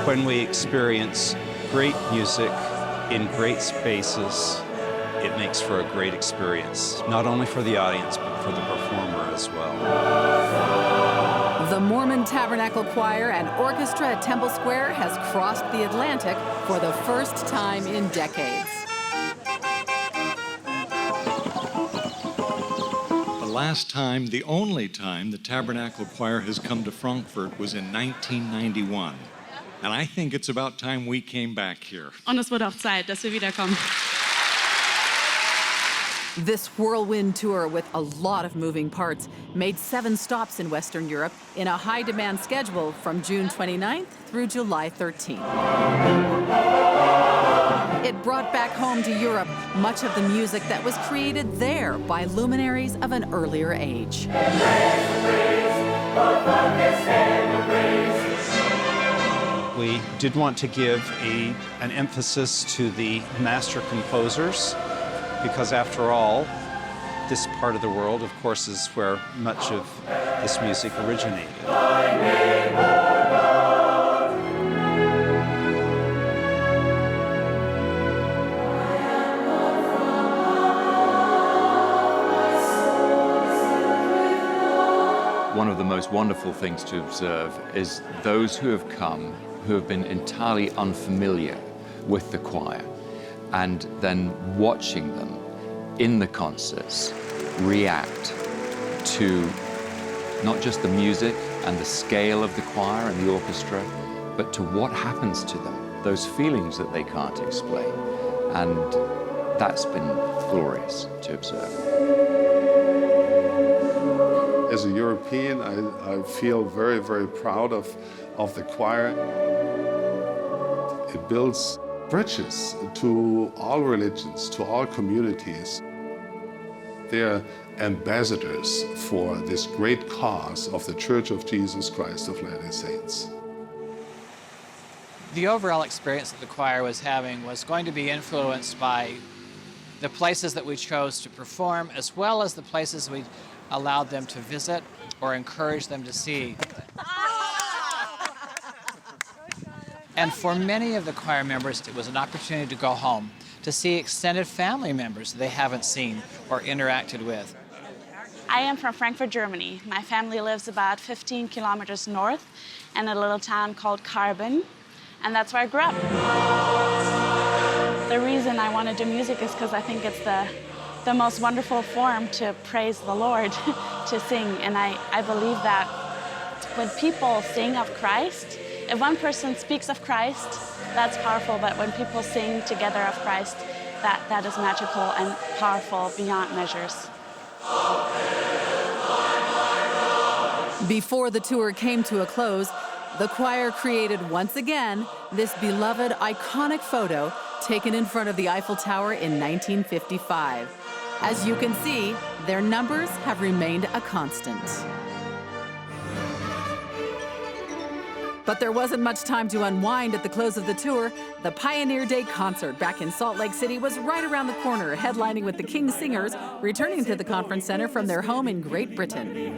When we experience great music in great spaces, it makes for a great experience, not only for the audience, but for the performer as well. The Mormon Tabernacle Choir and Orchestra at Temple Square has crossed the Atlantic for the first time in decades. The last time, the only time, the Tabernacle Choir has come to Frankfurt was in 1991. And I think it's about time we came back here. Und es wurde auch Zeit, dass wir wiederkommen. This whirlwind tour with a lot of moving parts made 7 stops in Western Europe in a high-demand schedule from June 29th through July 13th. It brought back home to Europe much of the music that was created there by luminaries of an earlier age. We did want to give an emphasis to the master composers, because after all, this part of the world, of course, is where much of this music originated. One of the most wonderful things to observe is those who have come who have been entirely unfamiliar with the choir, and then watching them in the concerts react to not just the music and the scale of the choir and the orchestra, but to what happens to them, those feelings that they can't explain. And that's been glorious to observe. As a European, I feel very, very proud of the choir. It builds bridges to all religions, to all communities. They're ambassadors for this great cause of the Church of Jesus Christ of Latter-day Saints. The overall experience that the choir was having was going to be influenced by the places that we chose to perform, as well as the places we allowed them to visit or encouraged them to see. And for many of the choir members, it was an opportunity to go home, to see extended family members they haven't seen or interacted with. I am from Frankfurt, Germany. My family lives about 15 kilometers north in a little town called Kearon, and that's where I grew up. The reason I want to do music is because I think it's the most wonderful form to praise the Lord, to sing. And I believe that when people sing of Christ, if one person speaks of Christ, that's powerful, but when people sing together of Christ, that is magical and powerful beyond measures. Before the tour came to a close, the choir created once again this beloved iconic photo taken in front of the Eiffel Tower in 1955. As you can see, their numbers have remained a constant. But there wasn't much time to unwind at the close of the tour. The Pioneer Day concert back in Salt Lake City was right around the corner, headlining with the King Singers, returning to the Conference Center from their home in Great Britain.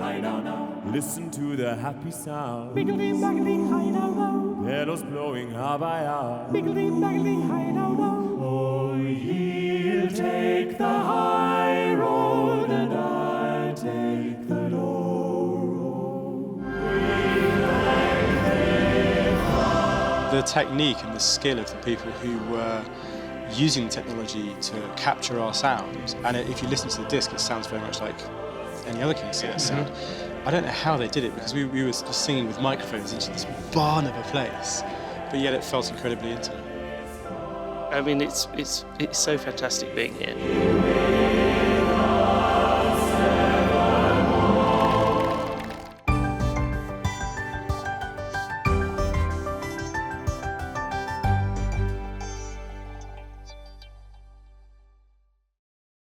Listen to the happy sound. Bells blowing high. Oh, he'll take the high road and I take the low road. The technique and the skill of the people who were using technology to capture our sound, and if you listen to the disc, it sounds very much like any other King Singer sound. I don't know how they did it, because we were just singing with microphones into this barn of a place, but yet it felt incredibly intimate. I mean, it's so fantastic being here.